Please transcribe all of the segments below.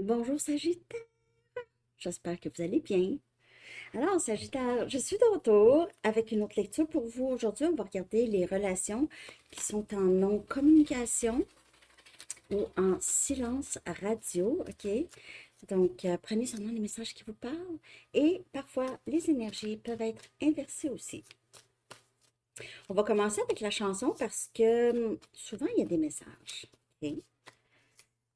Bonjour Sagittaire, j'espère que vous allez bien. Alors Sagittaire, je suis de retour avec une autre lecture pour vous. Aujourd'hui, on va regarder les relations qui sont en non-communication ou en silence radio, ok? Donc, prenez seulement les messages qui vous parlent et parfois les énergies peuvent être inversées aussi. On va commencer avec la chanson parce que souvent il y a des messages, ok?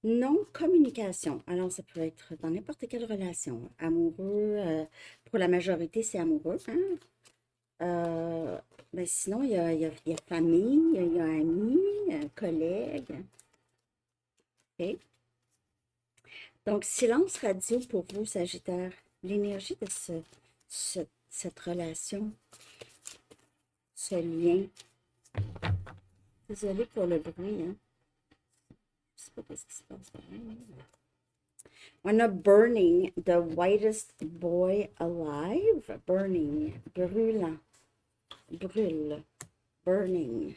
Non-communication. Alors, ça peut être dans n'importe quelle relation. Amoureux, pour la majorité, c'est amoureux, hein? Euh, ben sinon, il y a famille, il y a amis, collègues. OK? Donc, silence radio pour vous, Sagittaire. L'énergie de cette relation, ce lien. Désolée pour le bruit, hein? Je sais pas ce qui se passe derrière. On a Burning, the whitest boy alive. Burning, brûlant, brûle, burning.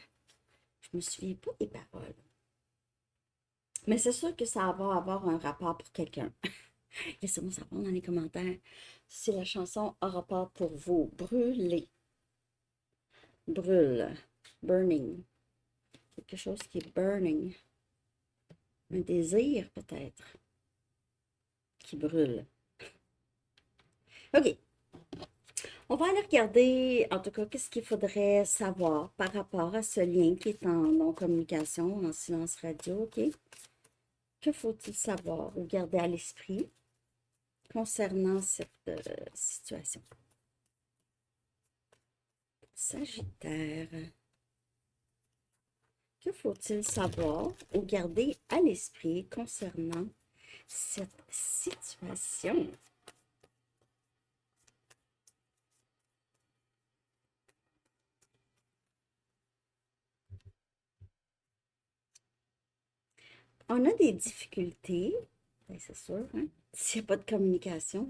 Je me souviens pas des paroles. Mais c'est sûr que ça va avoir un rapport pour quelqu'un. Laissez-moi savoir dans les commentaires si la chanson a rapport pour vous. Brûler, brûle, burning. Quelque chose qui est burning. Un désir peut-être qui brûle. OK. On va aller regarder, en tout cas, qu'est-ce qu'il faudrait savoir par rapport à ce lien qui est en non-communication, en silence radio, OK? Que faut-il savoir ou garder à l'esprit concernant cette situation? Sagittaire, que faut-il savoir ou garder à l'esprit concernant cette situation? On a des difficultés, ben, c'est sûr, hein? S'il n'y a pas de communication.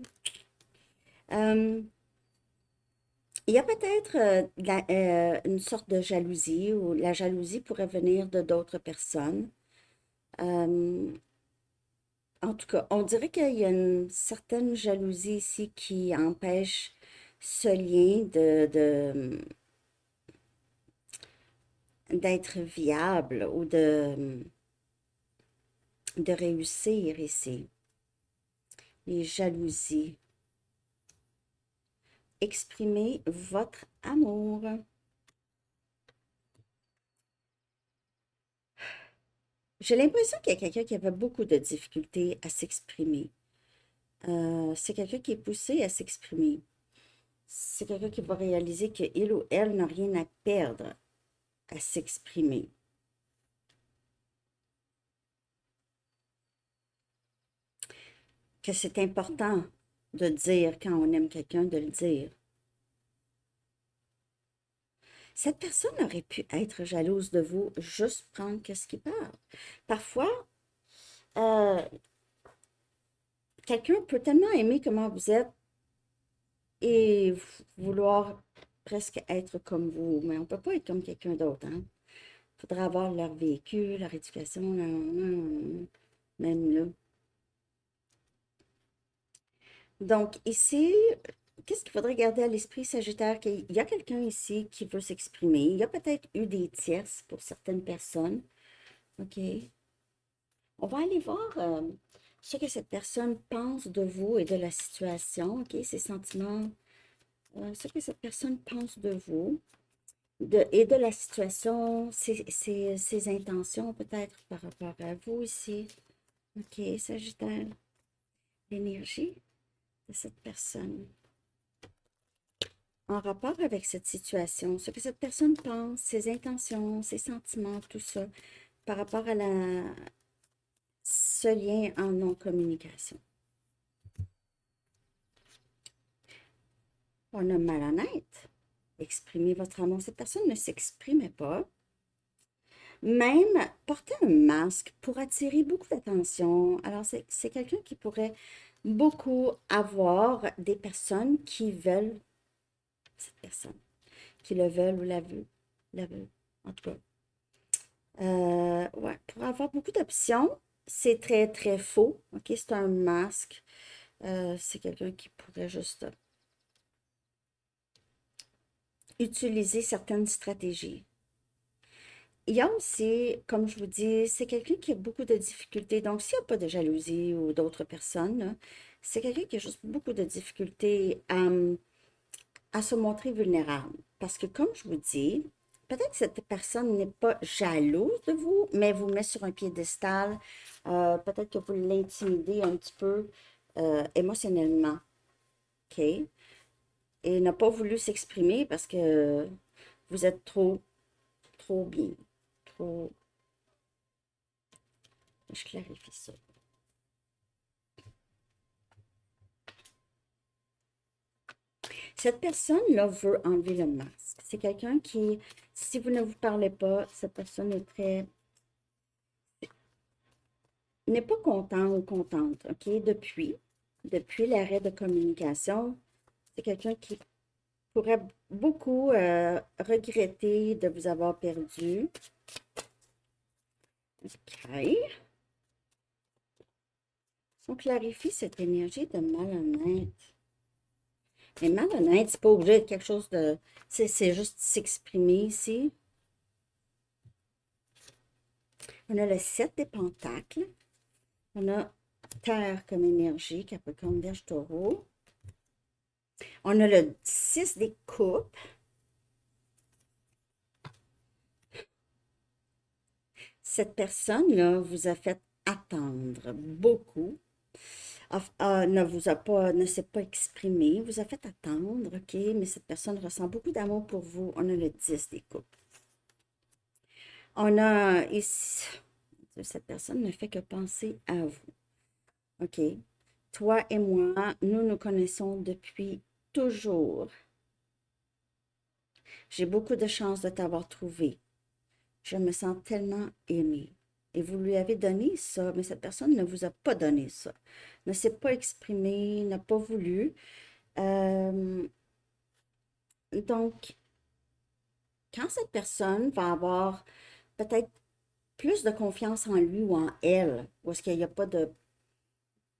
Euh, il y a peut-être une sorte de jalousie ou la jalousie pourrait venir de d'autres personnes. Euh, En tout cas, on dirait qu'il y a une certaine jalousie ici qui empêche ce lien d'être viable ou de réussir ici. Les jalousies. Exprimez votre amour. J'ai l'impression qu'il y a quelqu'un qui avait beaucoup de difficultés à s'exprimer. C'est quelqu'un qui est poussé à s'exprimer. C'est quelqu'un qui va réaliser qu'il ou elle n'a rien à perdre à s'exprimer. Que c'est important de dire quand on aime quelqu'un, de le dire. Cette personne aurait pu être jalouse de vous, juste prendre ce qu'il parle. Parfois, euh, quelqu'un peut tellement aimer comment vous êtes et vouloir presque être comme vous, mais on ne peut pas être comme quelqu'un d'autre, hein? Il faudra avoir leur vécu, leur éducation, même là. Donc ici, qu'est-ce qu'il faudrait garder à l'esprit, Sagittaire? Qu'il y a quelqu'un ici qui veut s'exprimer. Il y a peut-être eu des tierces pour certaines personnes. OK. On va aller voir ce que cette personne pense de vous et de la situation. OK. Ses sentiments, ce que cette personne pense de vous et de la situation, ses intentions peut-être par rapport à vous ici. OK, Sagittaire. L'énergie de cette personne en rapport avec cette situation, ce que cette personne pense, ses intentions, ses sentiments, tout ça, par rapport à ce lien en non-communication. On a malhonnête. Exprimez votre amour. Cette personne ne s'exprimait pas. Même porter un masque pour attirer beaucoup d'attention. Alors, c'est quelqu'un qui pourrait beaucoup avoir des personnes qui veulent cette personne, qui le veulent ou la veulent, en tout cas. Ouais, pour avoir beaucoup d'options, c'est très, très faux. OK, c'est un masque. C'est quelqu'un qui pourrait juste utiliser certaines stratégies. Il y a aussi, comme je vous dis, c'est quelqu'un qui a beaucoup de difficultés. Donc, s'il n'y a pas de jalousie ou d'autres personnes, là, c'est quelqu'un qui a juste beaucoup de difficultés à se montrer vulnérable. Parce que, comme je vous dis, peut-être que cette personne n'est pas jalouse de vous, mais vous met sur un piédestal. Peut-être que vous l'intimidez un petit peu émotionnellement. OK? Et n'a pas voulu s'exprimer parce que vous êtes trop bien. Trop. Je clarifie ça. Cette personne-là veut enlever le masque. C'est quelqu'un qui, si vous ne vous parlez pas, cette personne est n'est pas content ou contente, OK? Depuis l'arrêt de communication, c'est quelqu'un qui pourrait beaucoup regretter de vous avoir perdu. OK. On clarifie cette énergie de malhonnête. Mais malhonnête, c'est pas obligé de quelque chose de... C'est juste s'exprimer ici. On a le 7 des pentacles. On a Terre comme énergie, Capricorne, Vierge, Taureau. On a le 6 des coupes. Cette personne-là vous a fait attendre beaucoup. Ne s'est pas exprimé, vous a fait attendre, OK, mais cette personne ressent beaucoup d'amour pour vous. On a le 10 des coupes. On a ici, cette personne ne fait que penser à vous, OK? Toi et moi, nous nous connaissons depuis toujours. J'ai beaucoup de chance de t'avoir trouvé. Je me sens tellement aimée. Et vous lui avez donné ça, mais cette personne ne vous a pas donné ça. Ne s'est pas exprimée, n'a pas voulu. Euh, donc, quand cette personne va avoir peut-être plus de confiance en lui ou en elle, ou est-ce qu'il n'y a pas de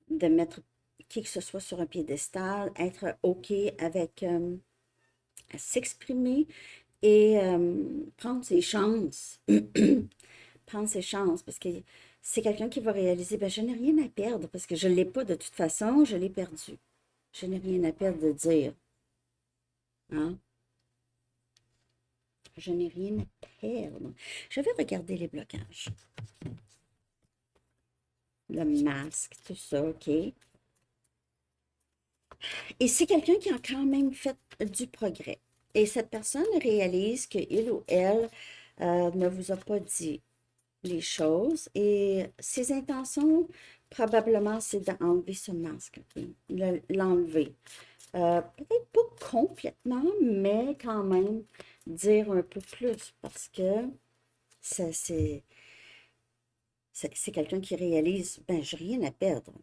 mettre qui que ce soit sur un piédestal, être OK avec s'exprimer et prendre ses chances. Prendre ses chances parce que c'est quelqu'un qui va réaliser, ben, je n'ai rien à perdre parce que je ne l'ai pas de toute façon, je l'ai perdu. Je n'ai rien à perdre de dire. Hein? Je n'ai rien à perdre. Je vais regarder les blocages. Le masque, tout ça, OK. Et c'est quelqu'un qui a quand même fait du progrès. Et cette personne réalise qu'il ou elle ne vous a pas dit les choses. Et ses intentions, probablement, c'est d'enlever ce masque, ok? L'enlever. Peut-être pas complètement, mais quand même dire un peu plus parce que c'est c'est quelqu'un qui réalise, ben, j'ai rien à perdre.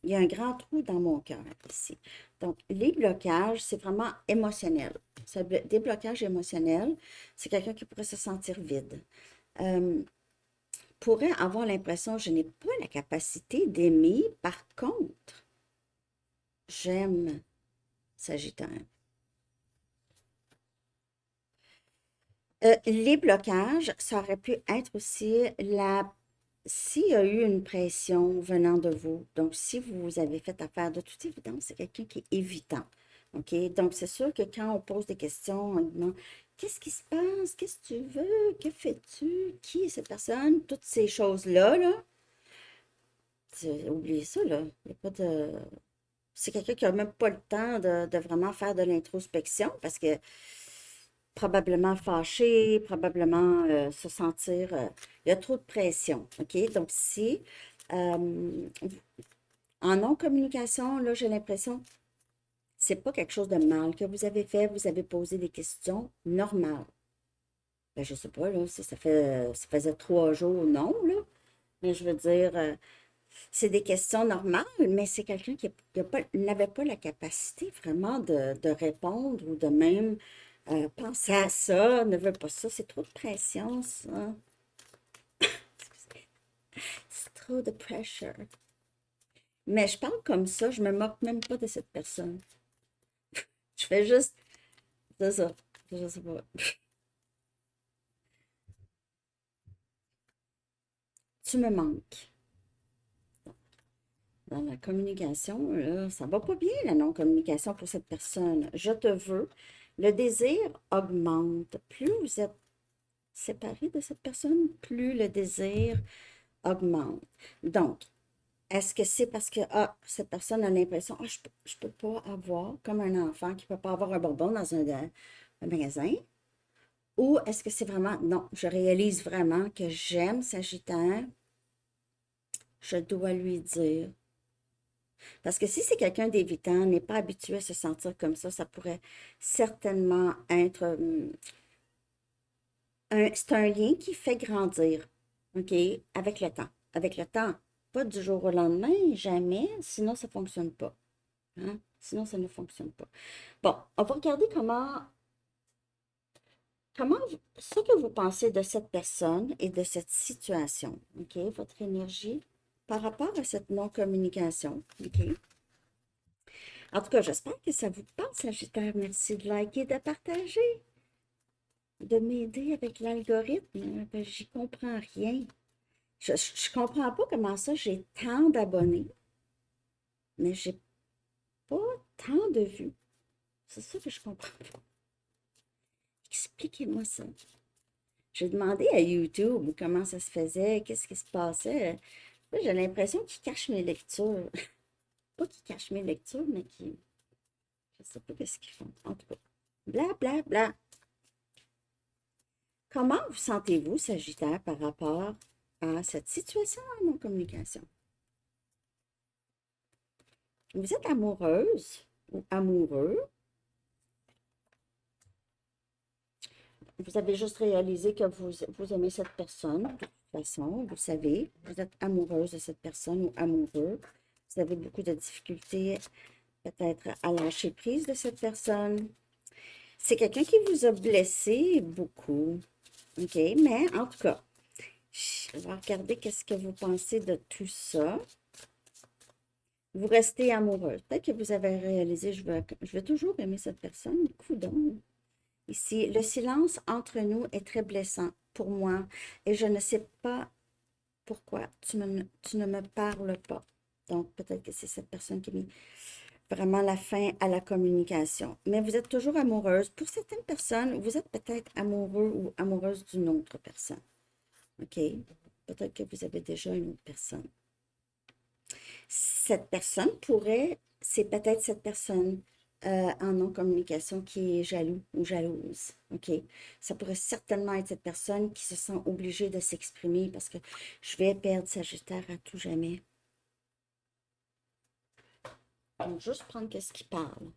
Il y a un grand trou dans mon cœur ici. Donc, les blocages, c'est vraiment émotionnel. C'est des blocages émotionnels, c'est quelqu'un qui pourrait se sentir vide. Euh, pourrait avoir l'impression, je n'ai pas la capacité d'aimer. Par contre, j'aime Sagittaire. Les blocages, ça aurait pu être aussi s'il y a eu une pression venant de vous, donc si vous avez fait affaire, de toute évidence, c'est quelqu'un qui est évitant. OK? Donc, c'est sûr que quand on pose des questions, on demande qu'est-ce qui se passe? Qu'est-ce que tu veux? Que fais-tu? Qui est cette personne? Toutes ces choses-là, là, oubliez ça, là. Il y a pas de. C'est quelqu'un qui n'a même pas le temps de vraiment faire de l'introspection parce que probablement fâché, probablement se sentir, il y a trop de pression, OK? Donc, si en non-communication, là, j'ai l'impression, c'est pas quelque chose de mal que vous avez fait, vous avez posé des questions normales. Ben, je sais pas, là, si ça faisait 3 jours, non, là, mais je veux dire, c'est des questions normales, mais c'est quelqu'un qui n'avait pas la capacité vraiment de répondre ou de même penser à ça, ne veut pas ça. C'est trop de pression, ça. C'est trop de pressure. Mais je parle comme ça, je me moque même pas de cette personne. Je fais juste de ça. Je sais pas. Tu me manques. Dans la communication, là, ça va pas bien, la non-communication pour cette personne. Je te veux. Le désir augmente. Plus vous êtes séparé de cette personne, plus le désir augmente. Donc, est-ce que c'est parce que cette personne a l'impression, je peux pas avoir, comme un enfant qui ne peut pas avoir un bonbon dans un magasin? Ou est-ce que c'est vraiment, non, je réalise vraiment que j'aime Sagittaire, je dois lui dire. Parce que si c'est quelqu'un d'évitant, n'est pas habitué à se sentir comme ça pourrait certainement être c'est un lien qui fait grandir, OK, avec le temps. Avec le temps, pas du jour au lendemain, jamais, sinon ça ne fonctionne pas. Hein? Sinon, ça ne fonctionne pas. Bon, on va regarder ce que vous pensez de cette personne et de cette situation, OK, votre énergie par rapport à cette non-communication, OK. En tout cas, j'espère que ça vous parle, Sagittaire. Merci de liker, de partager, de m'aider avec l'algorithme. Ben, j'y comprends rien. Je comprends pas comment ça, j'ai tant d'abonnés, mais j'ai pas tant de vues. C'est ça que je comprends pas. Expliquez-moi ça. J'ai demandé à YouTube comment ça se faisait, qu'est-ce qui se passait. Là, j'ai l'impression qu'ils cachent mes lectures. Pas qu'ils cachent mes lectures, mais qu'ils... Je sais pas qu'est-ce qu'ils font. En tout cas, bla, bla, bla. Comment vous sentez-vous, Sagittaire, par rapport à cette situation en non-communication? Vous êtes amoureuse ou amoureux? Vous avez juste réalisé que vous aimez cette personne. De toute façon, vous savez, vous êtes amoureuse de cette personne ou amoureux. Vous avez beaucoup de difficultés peut-être à lâcher prise de cette personne. C'est quelqu'un qui vous a blessé beaucoup. OK? Mais en tout cas, on va regarder qu'est-ce que vous pensez de tout ça. Vous restez amoureuse. Peut-être que vous avez réalisé, je vais toujours aimer cette personne. Coudonc. Ici, le silence entre nous est très blessant pour moi et je ne sais pas pourquoi tu ne me parles pas. Donc, peut-être que c'est cette personne qui a mis vraiment la fin à la communication. Mais vous êtes toujours amoureuse. Pour certaines personnes, vous êtes peut-être amoureux ou amoureuse d'une autre personne. OK? Peut-être que vous avez déjà une autre personne. Cette personne c'est peut-être cette personne en non-communication qui est jaloux ou jalouse. OK? Ça pourrait certainement être cette personne qui se sent obligée de s'exprimer parce que je vais perdre Sagittaire à tout jamais. Donc, juste prendre qu'est-ce qui parle.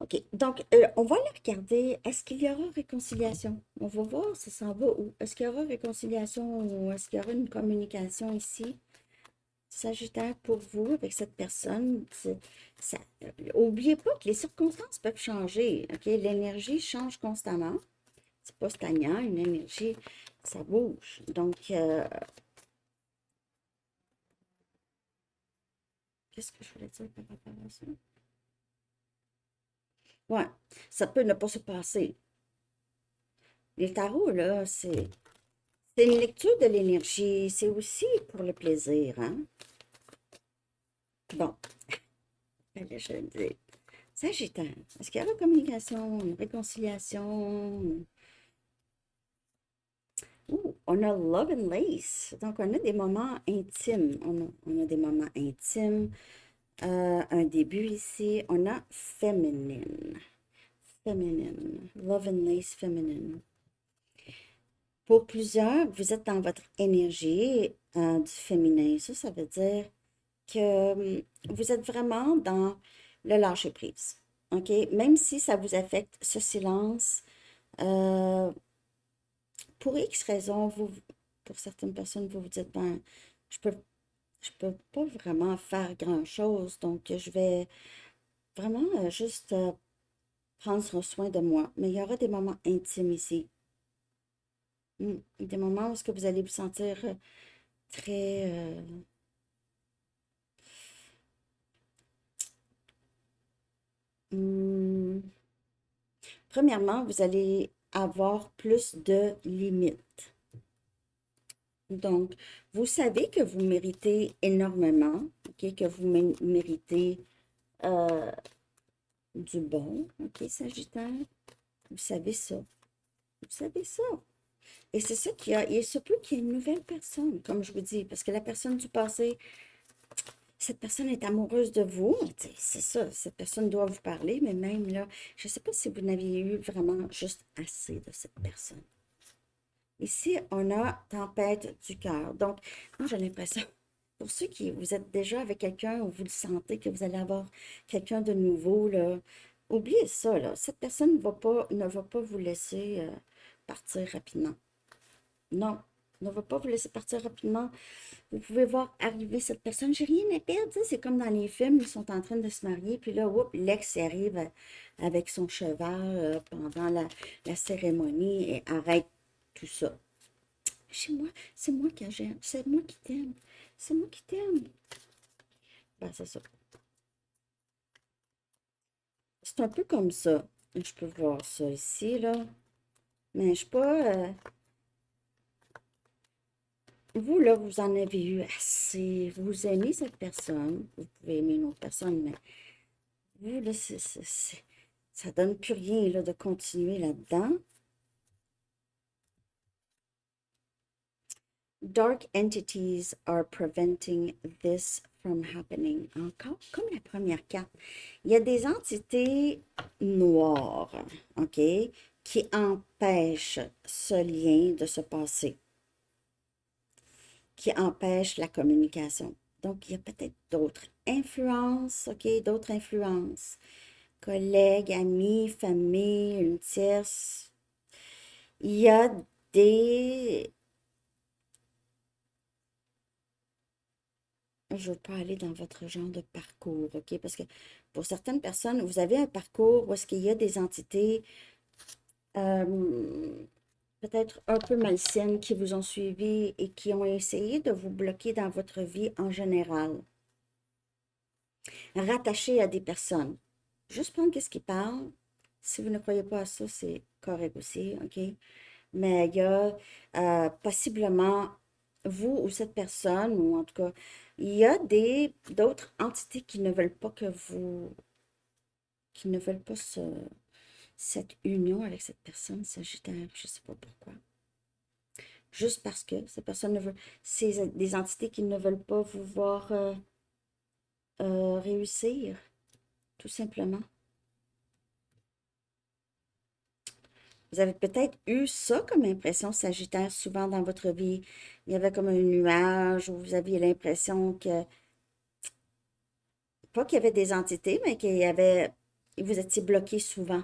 OK. Donc, on va aller regarder, est-ce qu'il y aura réconciliation? On va voir, ça s'en va où? Est-ce qu'il y aura réconciliation ou est-ce qu'il y aura une communication ici? Sagittaire pour vous avec cette personne, oubliez pas que les circonstances peuvent changer. OK? L'énergie change constamment. C'est pas stagnant, une énergie, ça bouge. Donc, qu'est-ce que je voulais dire par rapport à ça? Ouais, ça peut ne pas se passer. Les tarots, là, c'est une lecture de l'énergie. C'est aussi pour le plaisir, hein? Bon, allez, je le dis. Sagittaire, est-ce qu'il y a une communication, une réconciliation? Ouh, on a Love and Lace. Donc, on a des moments intimes. On a des moments intimes. Un début ici. On a féminine. Féminine. Love and Lace féminine. Pour plusieurs, vous êtes dans votre énergie du féminin. Ça veut dire que vous êtes vraiment dans le lâcher-prise. OK? Même si ça vous affecte ce silence, euh, pour X raisons, pour certaines personnes, vous vous dites, ben, je peux, je peux pas vraiment faire grand-chose, donc je vais vraiment juste prendre soin de moi. Mais il y aura des moments intimes ici. Des moments où est-ce que vous allez vous sentir très... hmm, premièrement, vous allez avoir plus de limites. Donc, vous savez que vous méritez énormément, ok, que vous méritez euh, du bon, ok, Sagittaire. Vous savez ça. Vous savez ça. Et c'est ça qu'il y a. Il se peut qu'il y ait une nouvelle personne, comme je vous dis, parce que la personne du passé, cette personne est amoureuse de vous. C'est ça, cette personne doit vous parler, mais même là, je ne sais pas si vous n'aviez eu vraiment juste assez de cette personne. Ici, on a tempête du cœur. Donc, moi, j'ai l'impression, pour ceux qui, vous êtes déjà avec quelqu'un ou vous le sentez que vous allez avoir quelqu'un de nouveau, là, oubliez ça, là. Cette personne ne va pas vous laisser partir rapidement. Non, ne va pas vous laisser partir rapidement. Vous pouvez voir arriver cette personne. J'ai rien à perdre. Tu sais, c'est comme dans les films, ils sont en train de se marier, puis là, oups, l'ex arrive avec son cheval pendant la cérémonie et arrête tout ça. Chez moi, c'est moi qui j'aime, c'est moi qui t'aime, c'est moi qui t'aime. Ben, c'est ça. C'est un peu comme ça. Je peux voir ça ici, là. Mais je suis pas. Vous, là, vous en avez eu assez. Vous aimez cette personne. Vous pouvez aimer une autre personne, mais vous, là, ça donne plus rien, là, de continuer là-dedans. Dark entities are preventing this from happening. Encore comme la première carte. Il y a des entités noires, OK, qui empêchent ce lien de se passer, qui empêchent la communication. Donc, il y a peut-être d'autres influences, OK, d'autres influences. Collègues, amis, famille, une tierce. Il y a des... Je ne veux pas aller dans votre genre de parcours, OK? Parce que pour certaines personnes, vous avez un parcours où est-ce qu'il y a des entités euh, peut-être un peu malsaines qui vous ont suivi et qui ont essayé de vous bloquer dans votre vie en général, rattachées à des personnes. Juste prendre qu'est-ce qui parle. Si vous ne croyez pas à ça, c'est correct aussi, OK? Mais il y a possiblement vous ou cette personne, ou en tout cas, il y a d'autres entités qui ne veulent pas que vous, qui ne veulent pas cette union avec cette personne Sagittaire. Je ne sais pas pourquoi. Juste parce que cette personne ne veut, c'est des entités qui ne veulent pas vous voir réussir, tout simplement. Vous avez peut-être eu ça comme impression Sagittaire souvent dans votre vie. Il y avait comme un nuage où vous aviez l'impression que, pas qu'il y avait des entités, mais qu'il y avait, vous étiez bloqué souvent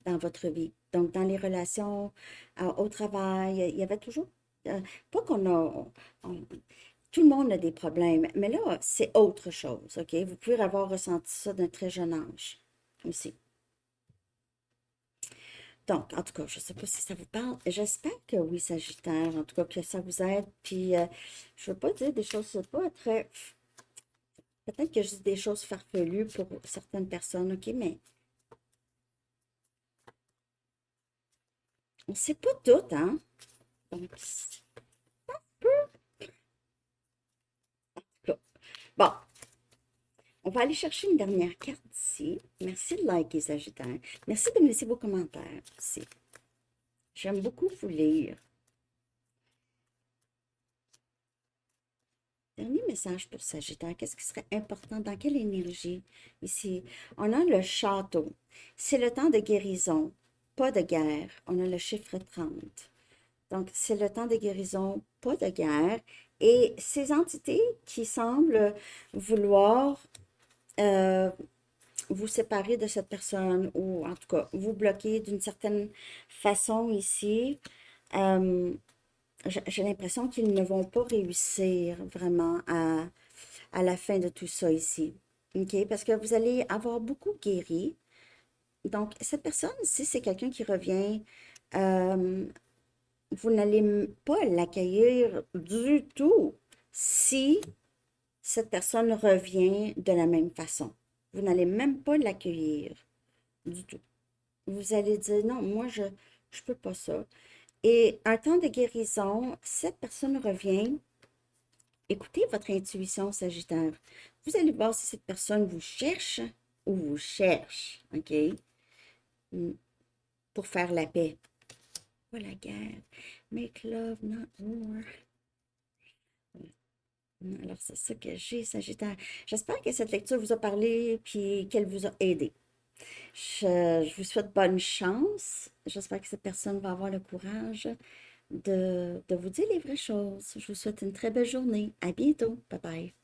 dans votre vie. Donc, dans les relations, au travail, il y avait toujours, euh, pas qu'on a, on- tout le monde a des problèmes, mais là, c'est autre chose, OK? Vous pouvez avoir ressenti ça d'un très jeune âge aussi. Donc, en tout cas, je ne sais pas si ça vous parle. J'espère que oui, Sagittaire, en tout cas, que ça vous aide. Puis, je ne veux pas dire des choses, c'est pas très... Peut-être que je dis des choses farfelues pour certaines personnes, OK? Mais on ne sait pas tout, hein? Donc, là. Bon, on va aller chercher une dernière carte ici. Merci de liker, Sagittaire. Merci de me laisser vos commentaires aussi. J'aime beaucoup vous lire. Dernier message pour Sagittaire. Qu'est-ce qui serait important? Dans quelle énergie? Ici, on a le château. C'est le temps de guérison, pas de guerre. On a le chiffre 30. Donc, c'est le temps de guérison, pas de guerre. Et ces entités qui semblent vouloir euh, vous séparer de cette personne ou en tout cas vous bloquer d'une certaine façon ici, euh, j'ai l'impression qu'ils ne vont pas réussir vraiment à la fin de tout ça ici. OK? Parce que vous allez avoir beaucoup guéri. Donc, cette personne, si c'est quelqu'un qui revient, euh, vous n'allez pas l'accueillir du tout si cette personne revient de la même façon. Vous n'allez même pas l'accueillir du tout. Vous allez dire, non, moi, je ne peux pas ça. Et un temps de guérison, cette personne revient. Écoutez votre intuition, Sagittaire. Vous allez voir si cette personne vous cherche ou vous cherche, OK? Mm, pour faire la paix. Pas la guerre. Make love, not war. Alors, c'est ça que j'ai, Sagittaire. J'espère que cette lecture vous a parlé puis qu'elle vous a aidé. Je vous souhaite bonne chance. J'espère que cette personne va avoir le courage de vous dire les vraies choses. Je vous souhaite une très belle journée. À bientôt. Bye bye.